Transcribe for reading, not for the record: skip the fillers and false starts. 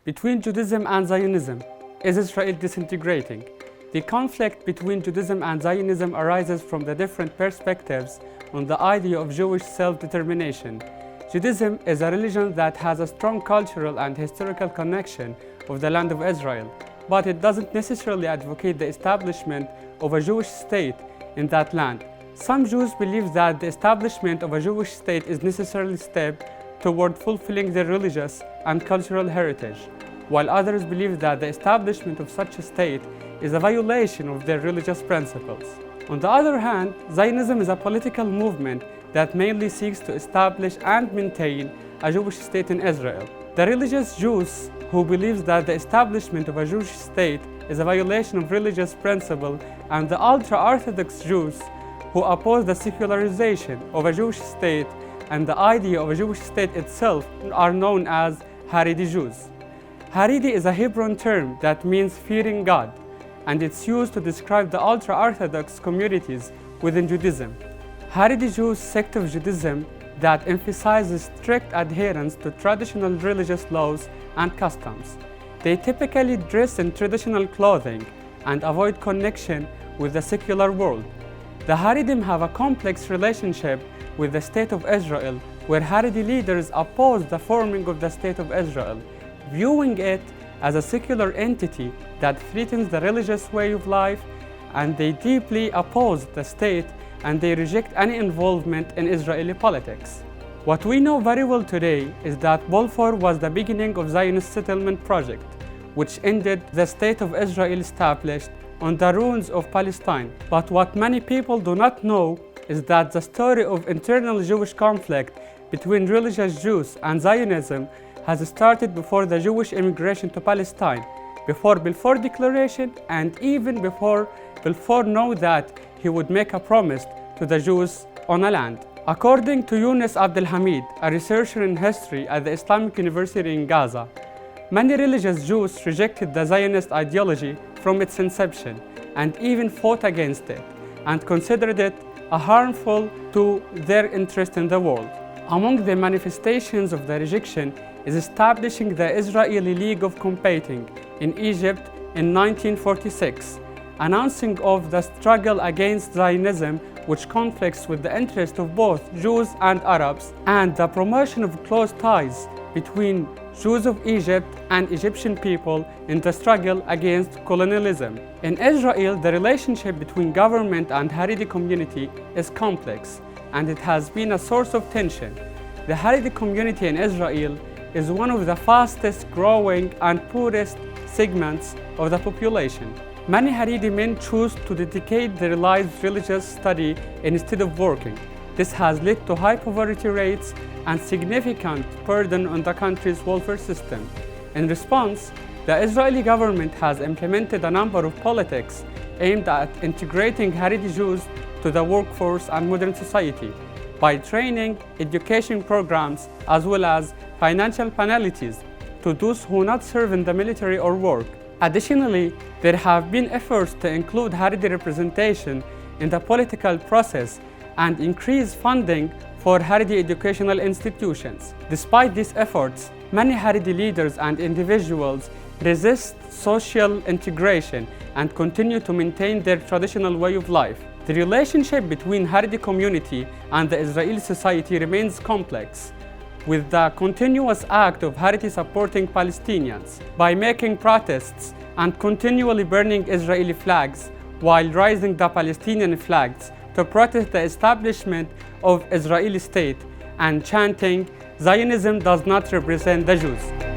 Between Judaism and Zionism, is Israel disintegrating? The conflict between Judaism and Zionism arises from the different perspectives on the idea of Jewish self-determination. Judaism is a religion that has a strong cultural and historical connection of the land of Israel, but it doesn't necessarily advocate the establishment of a Jewish state in that land. Some Jews believe that the establishment of a Jewish state is necessarily a step toward fulfilling their religious and cultural heritage, while others believe that the establishment of such a state is a violation of their religious principles. On the other hand, Zionism is a political movement that mainly seeks to establish and maintain a Jewish state in Israel. The religious Jews who believe that the establishment of a Jewish state is a violation of religious principle, and the ultra-Orthodox Jews who oppose the secularization of a Jewish state and the idea of a Jewish state itself are known as Haredi Jews. Haredi is a Hebrew term that means fearing God, and it's used to describe the ultra-Orthodox communities within Judaism. Haredi Jews sect of Judaism that emphasizes strict adherence to traditional religious laws and customs. They typically dress in traditional clothing and avoid connection with the secular world. The Haredim have a complex relationship with the State of Israel, where Haredi leaders oppose the forming of the State of Israel, viewing it as a secular entity that threatens the religious way of life, and they deeply oppose the state and they reject any involvement in Israeli politics. What we know very well today is that Balfour was the beginning of Zionist settlement project, which ended the State of Israel established on the ruins of Palestine. But what many people do not know is that the story of internal Jewish conflict between religious Jews and Zionism has started before the Jewish immigration to Palestine, before Balfour Declaration, and even before Balfour knew that he would make a promise to the Jews on a land. According to Yunus Abdelhamid, a researcher in history at the Islamic University in Gaza, many religious Jews rejected the Zionist ideology from its inception and even fought against it and considered it harmful to their interest in the world. Among the manifestations of the rejection is establishing the Israeli League of Combating in Egypt in 1946, announcing of the struggle against Zionism, which conflicts with the interest of both Jews and Arabs, and the promotion of close ties between Jews of Egypt and Egyptian people in the struggle against colonialism. In Israel, the relationship between government and Haredi community is complex, and it has been a source of tension. The Haredi community in Israel is one of the fastest growing and poorest segments of the population. Many Haredi men choose to dedicate their lives to religious study instead of working. This has led to high poverty rates and significant burden on the country's welfare system. In response, the Israeli government has implemented a number of politics aimed at integrating Haredi Jews to the workforce and modern society by training, education programs, as well as financial penalties to those who not serve in the military or work. Additionally, there have been efforts to include Haredi representation in the political process and increase funding for Haredi educational institutions. Despite these efforts, many Haredi leaders and individuals resist social integration and continue to maintain their traditional way of life. The relationship between Haredi community and the Israeli society remains complex, with the continuous act of Haredi supporting Palestinians by making protests and continually burning Israeli flags while raising the Palestinian flags to protest the establishment of Israeli state and chanting, "Zionism does not represent the Jews."